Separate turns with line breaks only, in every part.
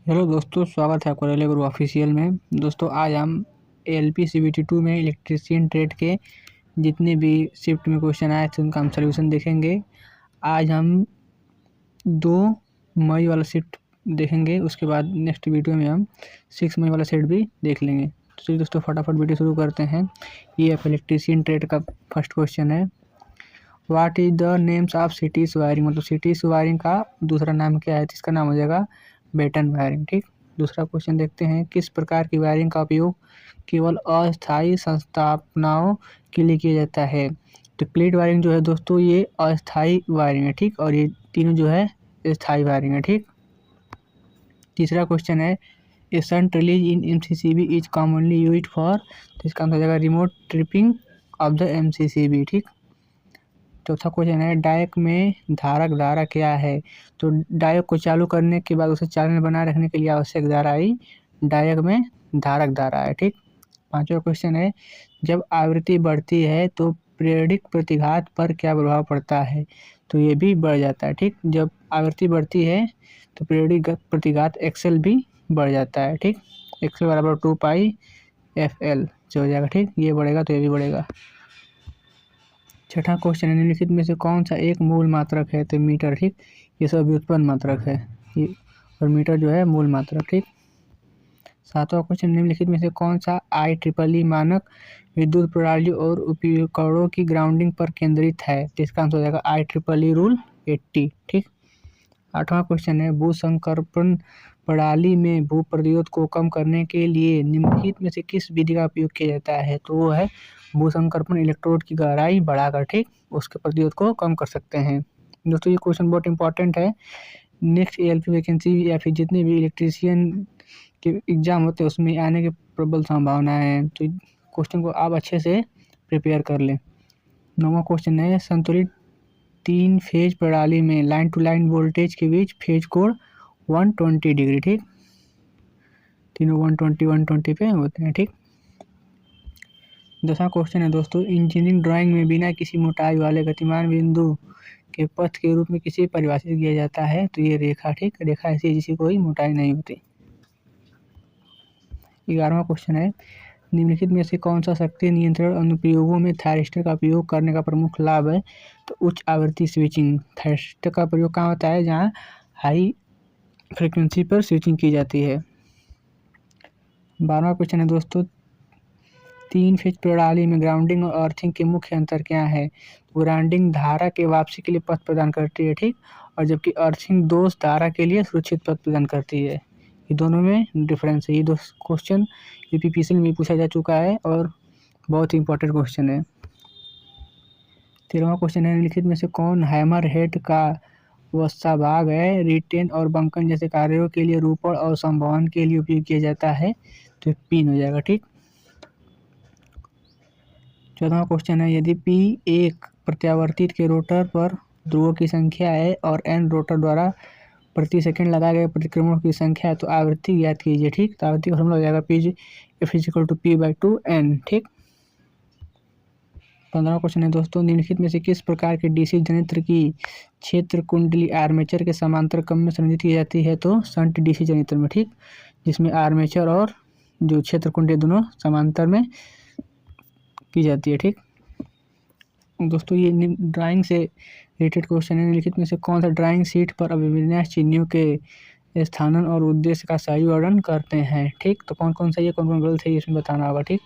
Hello दोस्तों, स्वागत है आपका रेलवे गुरु ऑफिशियल में। दोस्तों आज हम एलपी सीबीटी 2 में इलेक्ट्रीशियन ट्रेड के जितने भी शिफ्ट में क्वेश्चन आए थे उनका हम सोल्यूशन देखेंगे। आज हम 2 मई वाला शिफ्ट देखेंगे, उसके बाद नेक्स्ट वीडियो में हम 6 मई वाला शिफ्ट भी देख लेंगे। तो चलिए दोस्तों फटाफट वीडियो शुरू करते हैं। ये इलेक्ट्रीशियन ट्रेड का फर्स्ट क्वेश्चन है। What is the names of cities wiring, मतलब सिटीज वायरिंग का दूसरा नाम क्या है, तो इसका नाम हो जाएगा बेटन वायरिंग। ठीक, दूसरा क्वेश्चन देखते हैं। किस प्रकार की वायरिंग का उपयोग केवल अस्थायी संस्थापनाओं के लिए किया जाता है? तो प्लेट वायरिंग जो है दोस्तों ये अस्थायी वायरिंग है। ठीक, और ये तीनों जो है स्थायी वायरिंग है। ठीक, तीसरा क्वेश्चन है a shunt release in MCCB is commonly used for, तो इसका आंसर हो जाएगा remote tripping of the MCCB. ठीक, चौथा क्वेश्चन है डायक में धारक धारा क्या है? तो डायक को चालू करने के बाद उसे चालू में बनाए रखने के लिए आवश्यक धारा ही डायक में धारक धारा है। ठीक, पांचवा क्वेश्चन है जब आवृत्ति बढ़ती है तो पीरियडिक प्रतिघात पर क्या प्रभाव पड़ता है? तो ये भी बढ़ जाता है। ठीक, जब आवृत्ति बढ़ती है तो पीरियडिक प्रतिघात एक्सएल भी बढ़ जाता है। ठीक, एक्सएल बराबर 2πfl से हो जाएगा। ठीक, ये बढ़ेगा तो ये भी बढ़ेगा। छठा क्वेश्चन है निम्नलिखित में से कौन सा एक मूल मात्रक है? तो मीटर। ठीक, ये सब व्युत्पन्न मात्रक है ये, और मीटर जो है मूल मात्रक। ठीक, सातवां क्वेश्चन निम्नलिखित में से कौन सा IEEE मानक विद्युत प्रणाली और उपकरणों की ग्राउंडिंग पर केंद्रित है? तो इसका आंसर हो जाएगा IEEE रूल 80। ठीक, आठवां क्वेश्चन है भू संकर्पण प्रणाली में भू प्रतिरोध को कम करने के लिए निम्नलिखित में से किस विधि का उपयोग किया जाता है? तो वो है भू संकर्पण, इलेक्ट्रोड की गहराई बढ़ाकर ठीक उसके प्रतिरोध को कम कर सकते हैं। दोस्तों ये क्वेश्चन बहुत इंपॉर्टेंट है। नेक्स्ट ALP वैकेंसी या फिर जितने भी इलेक्ट्रीशियन के एग्जाम होते हैं उसमें आने की प्रबल संभावना है, तो क्वेश्चन को आप अच्छे से प्रिपेयर कर लें। नौवां क्वेश्चन है संतुलित 3 फेज प्रणाली में लाइन टू लाइन वोल्टेज के बीच फेज कोण 120 डिग्री। ठीक, तीनों 120 पे होते हैं। ठीक, 10वां क्वेश्चन है दोस्तों इंजीनियरिंग ड्राइंग में बिना किसी मोटाई वाले गतिमान बिंदु के पथ के रूप में किसे परिभाषित किया जाता है? तो ये रेखा। ठीक, रेखा ऐसी है जिसकी कोई मोटाई नहीं होती। 11वां क्वेश्चन है निम्नलिखित में से कौन सा शक्ति नियंत्रण अनुप्रयोगों में थायरिस्टर का उपयोग करने का प्रमुख लाभ है? तो उच्च आवृत्ति स्विचिंग। थायरिस्टर का प्रयोग कहाँ होता है? जहाँ हाई फ्रिक्वेंसी पर स्विचिंग की जाती है। 12वां क्वेश्चन है दोस्तों 3 फेज प्रणाली में ग्राउंडिंग और अर्थिंग के मुख्य अंतर क्या है? ग्राउंडिंग धारा के वापसी के लिए पथ प्रदान करती है। ठीक, और जबकि अर्थिंग दोष धारा के लिए सुरक्षित पथ प्रदान करती है। ये दोनों में डिफरेंस है। ये दो क्वेश्चन यूपीपीएससी में पूछा जा चुका है और बहुत ही इंपॉर्टेंट क्वेश्चन है। 13वां क्वेश्चन है निम्नलिखित में से कौन हैमर हेड का वसा भाग है? रिटेन और बंकन जैसे कार्यों के लिए रूपण और संवहन के लिए उपयोग किया जाता है, तो पिन हो जाएगा। ठीक, 14वां क्वेश्चन है यदि P एक प्रत्यावर्तित के रोटर पर ध्रुवों की संख्या है और N रोटर द्वारा प्रति सेकंड लगाए गए प्रतिक्रमणों की संख्या है तो आवृत्ति ज्ञात कीजिए। ठीक, तो आवृत्ति का फॉर्मूला हो जाएगा P/P/2N। ठीक, 15वां क्वेश्चन है दोस्तों निम्नलिखित में से किस प्रकार के डीसी जनित्र की क्षेत्र कुंडली आर्मेचर के समांतर क्रम में संयोजित की जाती है? तो शंट डीसी जनित्र में। ठीक, जिसमें आर्मेचर और जो क्षेत्र कुंडली दोनों समांतर में की जाती है। ठीक, दोस्तों ये ड्राइंग से रिलेटेड क्वेश्चन है निम्नलिखित में से कौन सा ड्राइंग शीट पर अभिविन्यास चिन्हों के स्थानन और उद्देश्य का सही वर्णन करते हैं? ठीक, तो कौन कौन सा ये कौन कौन गलत है इसमें बताना होगा। ठीक,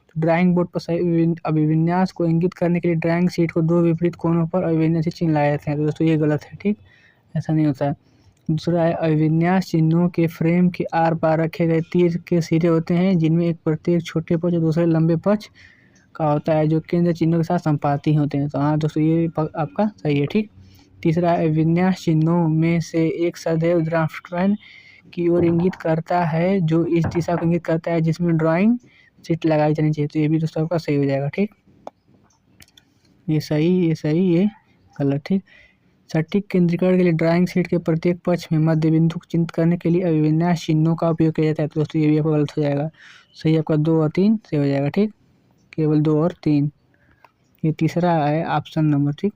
तो ड्राइंग बोर्ड पर सही अभिविन्यास को इंगित करने के लिए ड्राइंग शीट को 2 विपरीत कोनों पर अभिविन्यासी चिन्ह लाए जाते हैं, तो दोस्तों ये गलत है। ठीक, ऐसा नहीं होता है। दूसरा है अभिविन्यास चिन्हों के फ्रेम के आर पार रखे गए तीर के सिरे होते हैं जिनमें एक प्रत्येक छोटे पक्ष और दूसरे लंबे पक्ष का होता है जो केंद्र चिन्हों के साथ संपाती होते हैं, तो हाँ दोस्तों ये आपका सही है। ठीक, तीसरा है विन्यास चिन्हों में से एक सदैव ड्राफ्टमैन की ओर इंगित करता है जो इस दिशा को इंगित करता है जिसमें ड्राइंग शीट लगाई जानी चाहिए, तो ये भी दोस्तों आपका सही हो जाएगा। ठीक, ये सही ये गलत। ठीक, सटीक केंद्रीकरण के लिए ड्राइंग शीट के प्रत्येक पक्ष में मध्य बिंदु को चिन्हित करने के लिए अभिविन्यास चिन्हों का उपयोग किया जाता है, तो दोस्तों ये भी आपका गलत हो जाएगा। सही आपका 2 और 3 से हो जाएगा। ठीक, केवल 2 और 3, ये तीसरा है ऑप्शन नंबर। ठीक,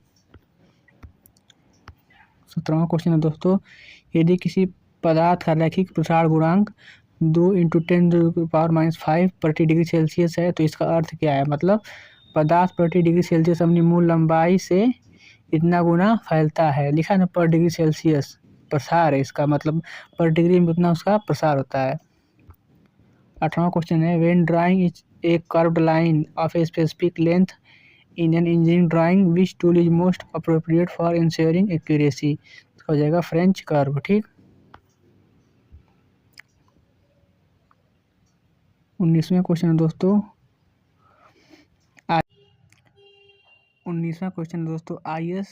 17वां क्वेश्चन है दोस्तों यदि किसी पदार्थ का रैखिक प्रसार गुणांक 2 × 10⁻⁵ प्रति डिग्री सेल्सियस है। तो इसका अर्थ क्या है, मतलब पदार्थ प्रति डिग्री सेल्सियस अपनी मूल लंबाई से इतना गुना फैलता है। लिखा ना पर डिग्री सेल्सियस, प्रसार है इसका मतलब पर डिग्री में उतना उसका प्रसार होता है। 18वां क्वेश्चन है, when drawing A curved line of a specific length in an engineering drawing which tool is most appropriate for ensuring accuracy. हो जाएगा फ्रेंच कर्व। ठीक। 19वां क्वेश्चन है दोस्तों, 19वां क्वेश्चन दोस्तों, IS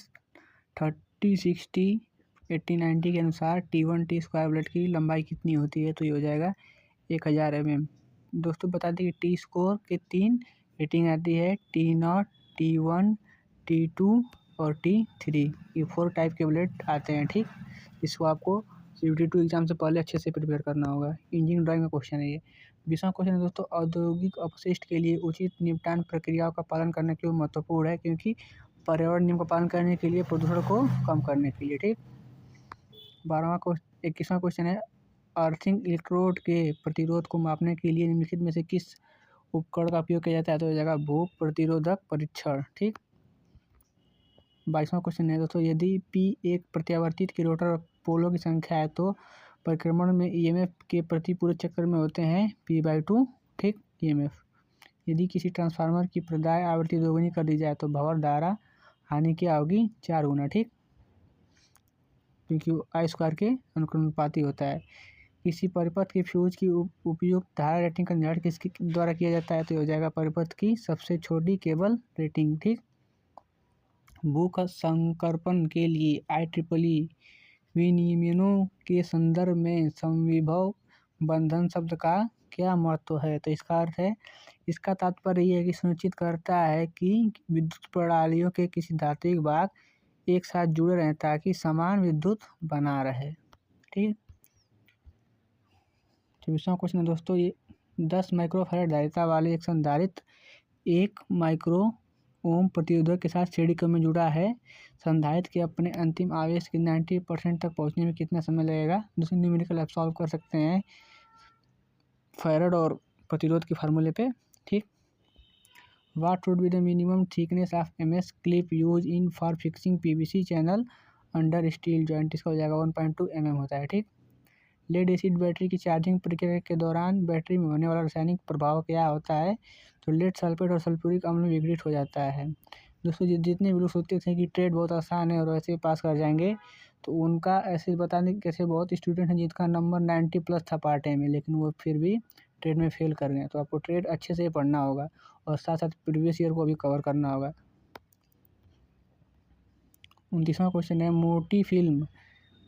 3060-8090 के अनुसार T1 टी स्क्वायर ब्लेड की लंबाई कितनी होती है। तो ये हो जाएगा 1000 mm। दोस्तों बता दें कि टी स्कोर के 3 रेटिंग आती है, T0, T1, T2 और T3। ये 4 टाइप के ब्लेड आते हैं। ठीक, इसको आपको CBT2 एग्जाम से पहले अच्छे से प्रिपेयर करना होगा। इंजीनियरिंग ड्राइंग का क्वेश्चन है ये। 20वां क्वेश्चन है दोस्तों, औद्योगिक अपशिष्ट के लिए उचित निपटान प्रक्रियाओं का पालन करना क्यों महत्वपूर्ण है। क्योंकि पर्यावरण नियम का पालन करने के लिए, प्रदूषण को कम करने के लिए। ठीक। 21वां क्वेश्चन है, अर्थिंग इलेक्ट्रोड के प्रतिरोध को मापने के लिए निम्नलिखित में से किस उपकरण का उपयोग किया जाता है। तो हो जाएगा भू प्रतिरोधक परीक्षण। ठीक। 22वां क्वेश्चन है दोस्तों, यदि P एक प्रत्यावर्तित की रोटर पोलों की संख्या है तो परिक्रमण में EMF के प्रति पूरे चक्र में होते हैं P/2। ठीक, EMF। यदि किसी ट्रांसफार्मर की प्रदाय आवृत्ति दोगुनी कर दी जाए तो भंवर धारा हानि क्या होगी, 4 गुना। ठीक, क्योंकि I² के अनुपाती होता है। किसी परिपथ के फ्यूज की उपयुक्त धारा रेटिंग का निर्धारण किसके द्वारा किया जाता है। तो हो जाएगा परिपथ की सबसे छोटी केबल रेटिंग। ठीक। भू संकर्पण के लिए IEEE विनियमों के संदर्भ में समविभव बंधन शब्द का क्या महत्व है। तो इसका अर्थ है, इसका तात्पर्य यह है कि सुनिश्चित करता है कि विद्युत प्रणालियों के किसी धात्विक भाग एक साथ जुड़े रहें ताकि समान विद्युत बना रहे। ठीक। 24वां क्वेश्चन है दोस्तों, ये 10 माइक्रोफैराड धारिता वाले एक संधारित्र 1 माइक्रो ओम प्रतिरोधक के साथ श्रेणी क्रम में जुड़ा है। संधारित्र के अपने अंतिम आवेश के 90% तक पहुंचने में कितना समय लगेगा। दूसरे न्यूमेरिकल आप सॉल्व कर सकते हैं फैराड और प्रतिरोध के फार्मूले पे। ठीक। What would be the minimum thickness of MS clip use in for fixing PVC channel under steel joint. इसका हो जाएगा 1.2 mm होता है। ठीक। लेड एसिड बैटरी की चार्जिंग प्रक्रिया के दौरान बैटरी में होने वाला रासायनिक प्रभाव क्या होता है। तो लेड सल्फेट और सल्फ्यूरिक अम्ल में विघटित हो जाता है। दोस्तों जितने भी लोग सोचते थे कि ट्रेड बहुत आसान है और वैसे ही पास कर जाएंगे, तो उनका ऐसे बताने के कैसे बहुत स्टूडेंट हैं जिनका नंबर 90+ था पार्ट ए में, लेकिन वो फिर भी ट्रेड में फेल कर गए। तो आपको ट्रेड अच्छे से पढ़ना होगा और साथ साथ प्रीवियस ईयर को भी कवर करना होगा। 29वां क्वेश्चन है, मोटी फिल्म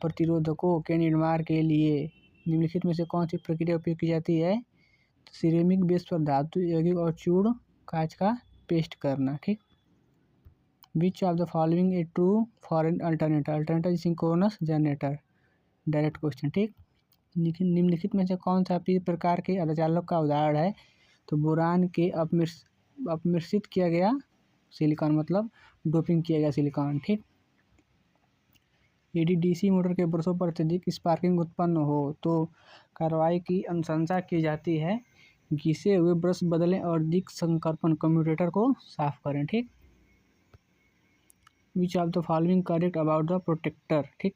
प्रतिरोधकों के निर्माण के लिए निम्नलिखित में से कौन सी प्रक्रिया उपयोग की जाती है। तो सिरेमिक बेस पर धातु यौगिक और चूर्ण कांच का पेस्ट करना। ठीक। Which of the following A true for an alternator. Alternator synchronous generator. Direct question. ठीक। निम्नलिखित में से कौन सा पी प्रकार के अर्धचालक का उदाहरण है। तो बोरान के अपमिश्रित किया गया सिलिकॉन, मतलब डोपिंग किया गया सिलिकॉन। ठीक। यदि DC मोटर के ब्रशों पर अत्यधिक स्पार्किंग उत्पन्न हो तो कार्रवाई की अनुशंसा की जाती है, घिसे हुए ब्रश बदलें और दिक् संकर्पण कम्यूटेटर को साफ करें। ठीक। Which of the following correct about the protractor. ठीक।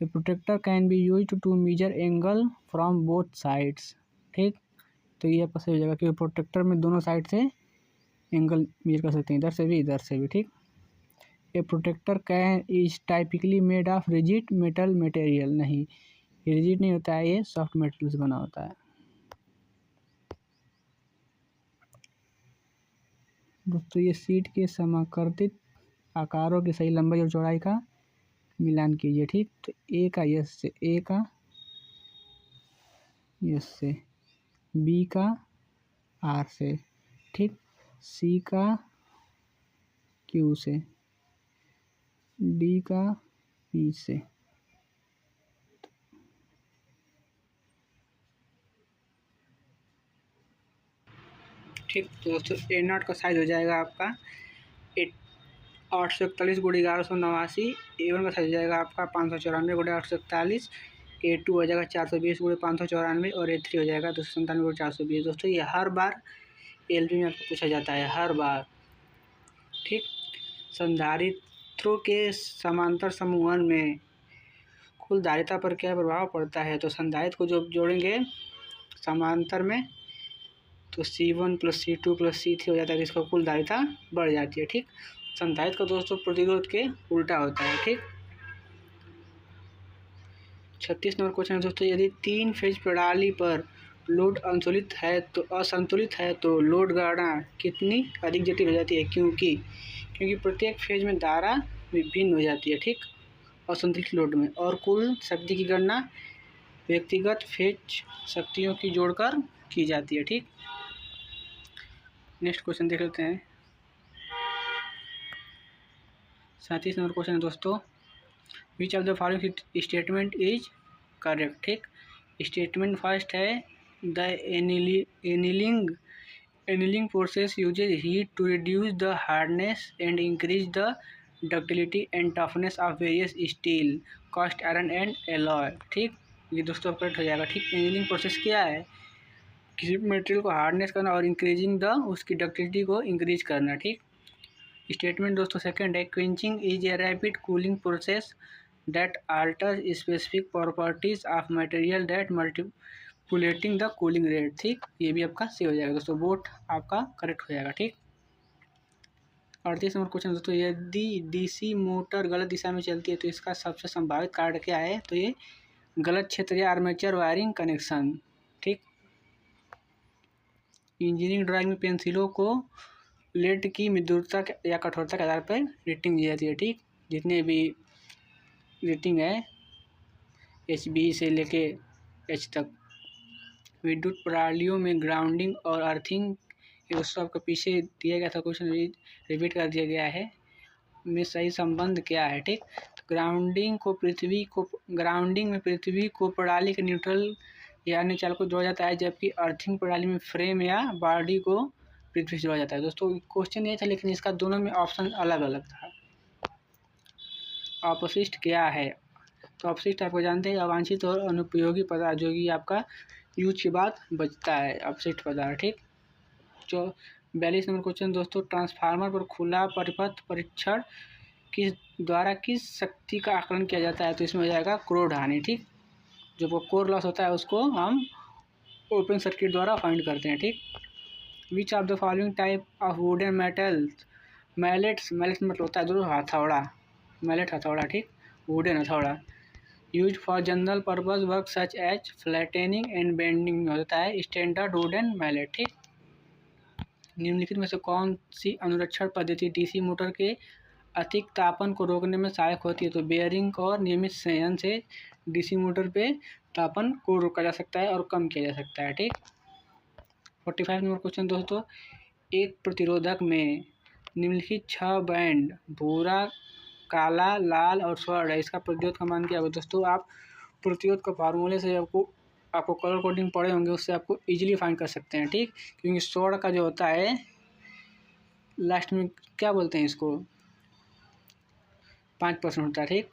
The protractor can be used to measure angle from both sides. ठीक। तो ये आपका सही हो जाएगा कि प्रोटेक्टर में दोनों साइड से एंगल मेजर कर सकते हैं, इधर से भी इधर से भी। ठीक। A protractor can is typically made of rigid metal material. नहीं, ये रिजिड नहीं होता है, ये सॉफ्ट मेटल से बना होता है। दोस्तों ये सीट के समाकर्तित आकारों की सही लंबाई और चौड़ाई का मिलान कीजिए। ठीक। तो ए का यस से, ए का यस से, बी का आर से। ठीक। सी का क्यू से, डी का पी से। ठीक। तो दोस्तों A0 का साइज हो जाएगा आपका 841 × 1189। A1 का साइज हो जाएगा आपका 594 × 841। A2 हो जाएगा 420 गुणे 594 और A3 हो जाएगा 297 गुणे 420। दोस्तों ये हर बार LP में आपको पूछा जाता है, हर बार। ठीक, संधारित्रों के समांतर समूहन में कुल धारिता पर क्या प्रभाव पड़ता है? तो संधारित्र को जो जोड़ेंगे समांतर में तो C1 + C2 + C3 हो जाता है, जिसका कुल धारिता बढ़ जाती है। ठीक, संधारित्र का दोस्तों प्रतिरोध के उल्टा होता है। ठीक, 36 नंबर क्वेश्चन है दोस्तों, यदि 3 फेज प्रणाली पर लोड असंतुलित है तो लोड गणना कितनी अधिक जटिल हो जाती है? क्योंकि प्रत्येक फेज में धारा भिन्न हो जाती है। ठीक, असंतुलित लोड में, और कुल शक्ति की गणना व्यक्तिगत फेज शक्तियों की जोड़कर की जाती है। ठीक, नेक्स्ट क्वेश्चन देख लेते हैं। 37 नंबर क्वेश्चन है दोस्तों, which of the following statement is correct? ठीक, स्टेटमेंट फर्स्ट है the annealing process uses heat to reduce the hardness and increase the ductility and toughness of various steel, cast iron and alloy. ठीक, ये दोस्तों correct हो जाएगा। ठीक, annealing process क्या है? किसी मटेरियल को हार्डनेस करना और इंक्रीजिंग द उसकी डक्टिलिटी को इंक्रीज करना। ठीक, स्टेटमेंट दोस्तों सेकंड है quenching is a rapid cooling process that alters specific properties of material that manipulating the cooling rate. ठीक, ये भी आपका सही हो जाएगा दोस्तों, बोट आपका करेक्ट हो जाएगा। ठीक, 38 नंबर क्वेश्चन दोस्तों, यदि DC मोटर गलत दिशा में चलती है तो इसका सबसे संभावित कारण क्या है? तो ये गलत क्षेत्र या आर्मेचर वायरिंग कनेक्शन। ठीक, इंजीनियरिंग ड्राइंग में पेंसिलों को लेड की मृदुता या कठोरता के आधार पर रेटिंग दी जाती है। ठीक, जितने भी रेटिंग है HB से लेके H तक। विद्युत प्रणालियों में ग्राउंडिंग और अर्थिंग, ये दोस्तों आपका पीछे दिया गया था क्वेश्चन, रिपीट कर दिया गया है, में सही संबंध क्या है? ठीक, तो ग्राउंडिंग में पृथ्वी को प्रणाली के न्यूट्रल या अन्य चाल को जोड़ा जाता है, जबकि अर्थिंग प्रणाली में फ्रेम या बॉडी को पृथ्वी से जोड़ा जाता है। दोस्तों क्वेश्चन ये था, लेकिन इसका दोनों में ऑप्शन अलग अलग था। अपशिष्ट क्या है? तो अपशिष्ट आपको जानते हैं अवांछित और अनुपयोगी पदार्थ, जो कि आपका यूज के बाद बचता है, अपशिष्ट पदार्थ। ठीक, जो 42 नंबर क्वेश्चन दोस्तों, ट्रांसफार्मर पर खुला परिपथ परीक्षण किस शक्ति का आकलन किया जाता है? तो इसमें हो जाएगा क्रोध हानि। ठीक, जो कोर लॉस होता है उसको हम ओपन सर्किट द्वारा फाइंड करते हैं। ठीक, which of the following type of wooden mallets मतलब होता है दोस्तों हथौड़ा, मैलेट हथौड़ा। ठीक, वुडन हथौड़ा use for general purpose work such as flattening and bending होता है स्टैंडर्ड वुडन मैलेट। ठीक, निम्नलिखित में से कौन सी अनुरक्षण पद्धति DC मोटर के अधिक तापन को रोकने में सहायक होती है? तो बेयरिंग और नियमित संयंत्र से DC मोटर पे तापन को रोका जा सकता है और कम किया जा सकता है। ठीक, 45 नंबर क्वेश्चन दोस्तों, एक प्रतिरोधक में निम्नलिखित 6 बैंड भूरा, काला, लाल और स्वर्ण है, इसका प्रतिरोध का मान क्या होगा? दोस्तों आप प्रतिरोध का फार्मूले से आपको कलर कोडिंग पढ़े होंगे, उससे आपको इजीली फाइंड कर सकते हैं। ठीक, क्योंकि स्वर्ण का जो होता है लास्ट में क्या बोलते हैं इसको, 5% होता है। ठीक,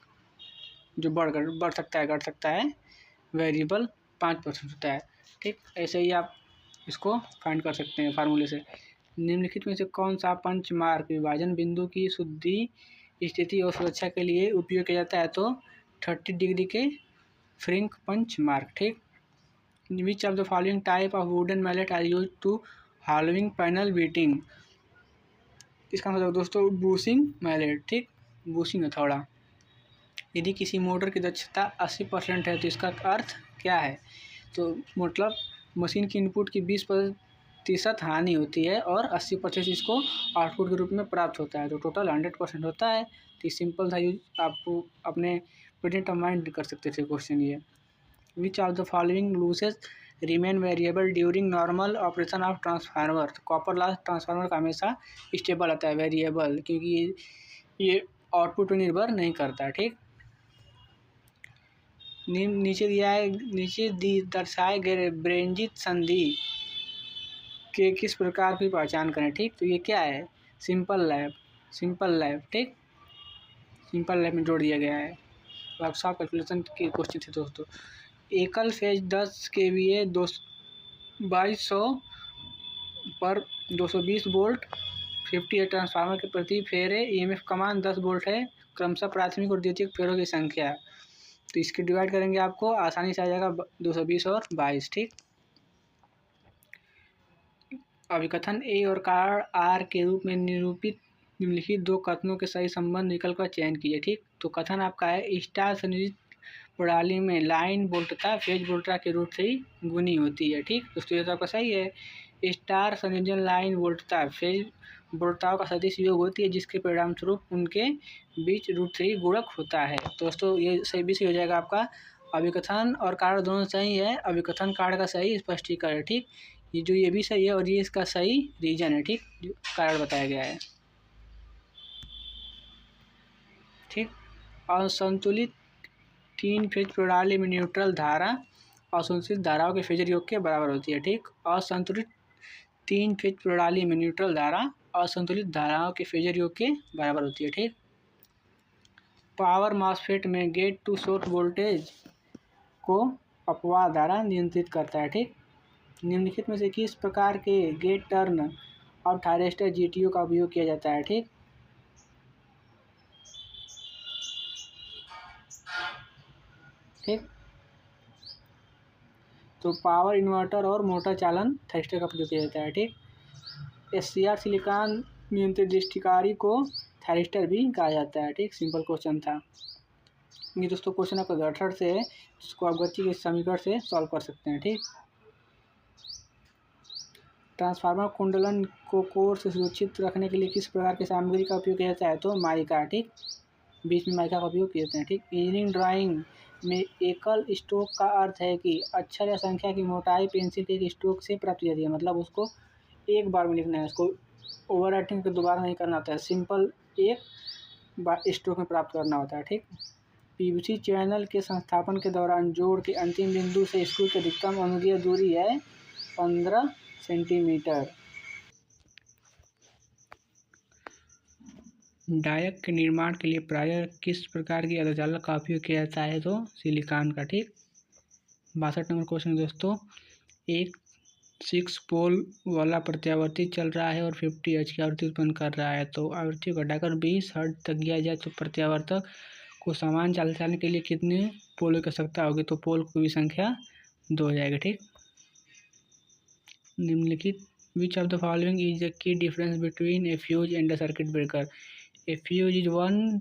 जो बढ़ सकता है घट सकता है, वेरिएबल 5% होता है। ठीक, ऐसे ही आप इसको फाइंड कर सकते हैं फार्मूले से। निम्नलिखित में से कौन सा पंचमार्क विभाजन बिंदु की शुद्धि, स्थिति और सुरक्षा के लिए उपयोग किया जाता है? तो 30 डिग्री के फ्रिंक पंचमार्क। ठीक, which of the following type of wooden mallet are use to hollowing panel beating? इसका मतलब दोस्तों बूशिंग मैलेट। ठीक, बूशिंग हथौड़ा। यदि किसी मोटर की दक्षता 80% है तो इसका अर्थ क्या है? तो मतलब मशीन की इनपुट की 20% हानि होती है और 80% इसको आउटपुट के रूप में प्राप्त होता है, तो टोटल 100% होता है। तो सिंपल था यूज, आपको अपने प्रेजेंट ऑफ माइंड कर सकते थे क्वेश्चन ये। विच of the following loses remain variable during normal operation of transformer? तो कॉपर लॉस ट्रांसफार्मर का हमेशा स्टेबल आता है, वेरिएबल, क्योंकि ये आउटपुट पर निर्भर नहीं करता। ठीक, नीचे दर्शाए गए ब्रेंजित संधि के किस प्रकार की पहचान करें? ठीक, तो ये क्या है, सिंपल लैब। ठीक, सिंपल लैब में जोड़ दिया गया है। वर्कशॉप कैलकुलेशन के क्वेश्चन थे दोस्तों। एकल फेज 10 kVA 2200 पर 220 वोल्ट 58 ट्रांसफार्मर के प्रति फेरे ईएमएफ कमान 10 वोल्ट है, क्रमशः प्राथमिक और द्वितीयक फेरों की संख्या। तो इसके डिवाइड करेंगे आपको आसानी से आ जाएगा 220 और 22। ठीक, अभिकथन ए और कारण आर के रूप में निरूपित निम्नलिखित दो कथनों के सही संबंध निकल कर चयन कीजिए। ठीक, तो कथन आपका है स्टार संयोजित प्रणाली में लाइन वोल्टता फेज वोल्टता के रूट से ही गुनी होती है। ठीक दोस्तों, ये तो आपका सही है। स्टार संयोजन लाइन वोल्टता फेज वोल्टताओं का सदिश योग होती है, जिसके परिणाम स्वरूप उनके बीच रूट से ही गुणक होता है। दोस्तों ये सही भी सही हो जाएगा आपका। अभिकथन और कारण दोनों सही है। अभिकथन कारण का सही स्पष्टीकरण। ठीक, ये भी सही है और ये इसका सही रीजन है। ठीक, कारण बताया गया है। ठीक, असंतुलित 3 फेज प्रणाली में न्यूट्रल धारा असंतुलित धाराओं के फेजर योग के बराबर होती है। ठीक, असंतुलित 3 फेज प्रणाली में न्यूट्रल धारा असंतुलित धाराओं के फेजर योग के बराबर होती है। ठीक, पावर मॉसफेट में गेट टू सोर्स वोल्टेज को अपवाह धारा नियंत्रित करता है। ठीक, निम्नलिखित में से किस प्रकार के गेट टर्न और थायरिस्टर जीटीयू का उपयोग किया जाता है। ठीक, ठीक, तो पावर इन्वर्टर और मोटर चालन थायरिस्टर का उपयोग किया जाता है। ठीक, एससीआर सिलिकॉन नियंत्रित दृष्टिकारी को थायरिस्टर भी कहा जाता है। ठीक, सिंपल क्वेश्चन था ये दोस्तों। क्वेश्चन आपका गठर से है, जिसको आप गति के समीकरण से सॉल्व कर सकते हैं। ठीक, ट्रांसफार्मर कुंडलन को कोर से सुरक्षित रखने के लिए किस प्रकार की सामग्री का उपयोग किया जाता है। तो माइका। ठीक, बीच में माइका का उपयोग किए जाते हैं। ठीक, इंजीनियरिंग ड्राइंग में एकल स्ट्रोक का अर्थ है कि अक्षर या संख्या की मोटाई पेंसिल के एक स्ट्रोक से प्राप्त की जाती है। मतलब उसको एक बार में लिखना है, उसको ओवर राइटिंग को दोबारा नहीं करना होता है, सिंपल एक बार स्ट्रोक में प्राप्त करना होता है। ठीक, पीवीसी चैनल के संस्थापन के दौरान जोड़ के अंतिम बिंदु से स्क्रू की अधिकतम अनुदैर्ध्य दूरी है 15 सेंटीमीटर। डायक के निर्माण के लिए प्रायः किस प्रकार की अर्धचालक का उपयोग किया जाता है। तो सिलिकॉन का। ठीक, 62 नंबर क्वेश्चन दोस्तों। एक 6 पोल वाला प्रत्यावर्ती चल रहा है और 50 हर्ट्ज की आवृत्ति उत्पन्न कर रहा है। तो आवृत्ति को घटाकर 20 हर्ट्ज तक किया जाए तो प्रत्यावर्तक को समान चाल चलाने के लिए कितने पोलों की आवश्यकता होगी। तो पोल की संख्या 2 हो जाएगी। ठीक, निम्नलिखित विच of the following is the key difference between A fuse and a circuit breaker. A fuse is one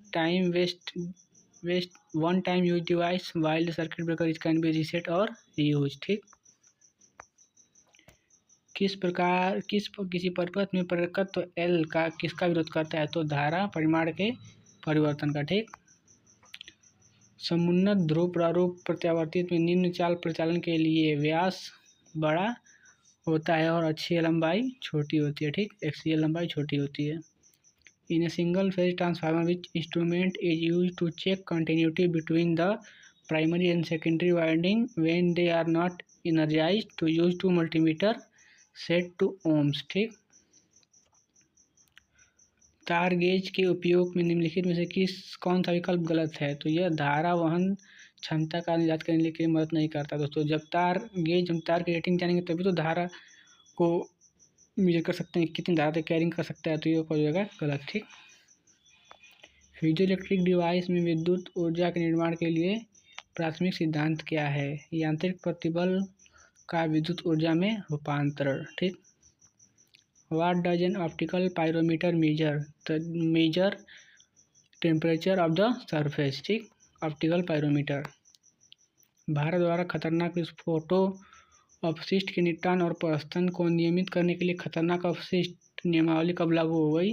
time use device while the circuit breaker it can be reset और रीयूज। ठीक, किसी परिपथ में प्रेरकत्व L का किसका विरोध करता है। तो धारा परिमाण के परिवर्तन का। ठीक, समुन्नत ध्रुव प्रारूप प्रत्यावर्तित में निम्न चाल प्रचालन के लिए व्यास बड़ा होता है और अक्षीय लंबाई छोटी होती है। ठीक, एक्सियल लंबाई छोटी होती है। In a single phase transformer which instrument is use to check continuity between the primary and secondary winding when they are not energized to use to multimeter set to ohms। ठीक, तार gauge के उपयोग में निम्नलिखित में से कौन सा विकल्प गलत है। तो यह धारा वहन क्षमता का निर्धारित करने के लिए मदद नहीं करता। दोस्तों जब तार की रेटिंग जानेंगे तभी तो धारा को मेजर कर सकते हैं कितनी धारा तक कैरिंग कर सकता है। तो ये हो जाएगा गलत। ठीक, पीजो इलेक्ट्रिक डिवाइस में विद्युत ऊर्जा के निर्माण के लिए प्राथमिक सिद्धांत क्या है। यांत्रिक प्रतिबल का विद्युत ऊर्जा में रूपांतरण। ठीक, what does an optical pyrometer measure temperature of the surface. ठीक, ऑप्टिकल पायरोमीटर। भारत द्वारा खतरनाक विस्फोटों अपशिष्ट के निपटान और प्रस्थन को नियमित करने के लिए खतरनाक अपशिष्ट नियमावली कब लागू हो गई।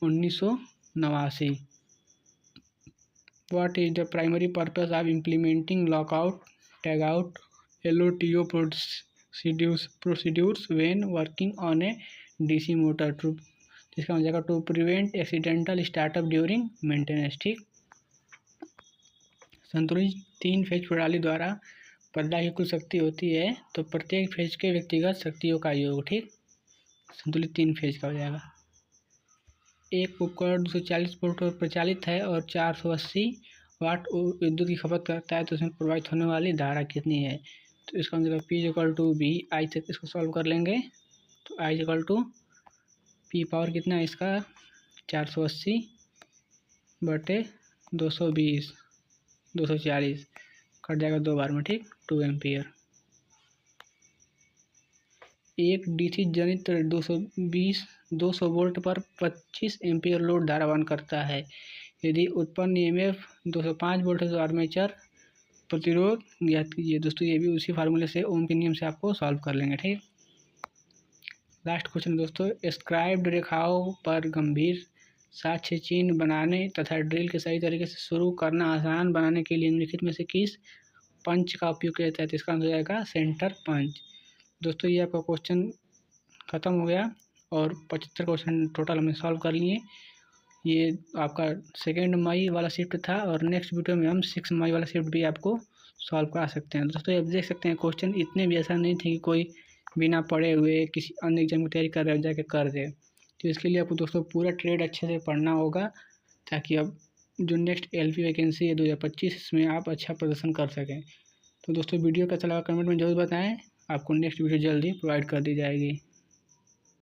1989। What is the primary purpose of implementing lockout, tagout, LOTO procedures when working on a DC motor? जिसका मतलब जाएगा to prevent accidental startup during maintenance. ठीक, संतुलित 3 फेज प्रणाली द्वारा पैदा की कुल शक्ति होती है तो प्रत्येक फेज के व्यक्तिगत शक्तियों का योग। ठीक, संतुलित 3 फेज का हो जाएगा। एक उपकरण 240 वोल्ट पर प्रचालित है और 480 वाट विद्युत की खपत करता है तो उसमें प्रवाहित होने वाली धारा कितनी है। तो इसका मतलब P equal to V I तक इसको सॉल्व कर लेंगे। तो I equal to P power कितना है इसका 480 बटे 220 240 कट जाएगा 2 बार में, ठीक, 2 एम्पियर। एक डीसी जनित्र 200 वोल्ट पर 25 एम्पियर लोड धारा वहन करता है। यदि उत्पन्न ईएमएफ 205 वोल्ट है तो आर्मेचर प्रतिरोध ज्ञात कीजिए। दोस्तों ये भी उसी फार्मूले से, ओम के नियम से आपको सॉल्व कर लेंगे, ठीक। लास्ट क्वेश्चन दोस्तों, स्क्राइब्ड रेखाओं पर गंभीर साक्ष्य चिन्ह बनाने तथा ड्रिल के सही तरीके से शुरू करना आसान बनाने के लिए निम्नलिखित में से किस पंच का उपयोग किया जाता है। तो इसका आंसर हो जाएगा सेंटर पंच। दोस्तों ये आपका क्वेश्चन ख़त्म हो गया और 75 क्वेश्चन टोटल हमने सॉल्व कर लिए। ये आपका 2 मई वाला शिफ्ट था और नेक्स्ट वीडियो में हम 6 मई वाला शिफ्ट भी आपको सॉल्व करा सकते हैं। दोस्तों आप देख सकते हैं क्वेश्चन इतने भी ऐसा नहीं थे कि कोई बिना पढ़े हुए किसी अन्य एग्जाम की तैयारी कर रहे हो जाके कर दे। तो इसके लिए आपको दोस्तों पूरा ट्रेड अच्छे से पढ़ना होगा ताकि अब जो नेक्स्ट एलपी वैकेंसी है 2025 इसमें आप अच्छा प्रदर्शन कर सकें। तो दोस्तों वीडियो कैसा लगा कमेंट में जरूर बताएं, आपको नेक्स्ट वीडियो जल्दी प्रोवाइड कर दी जाएगी।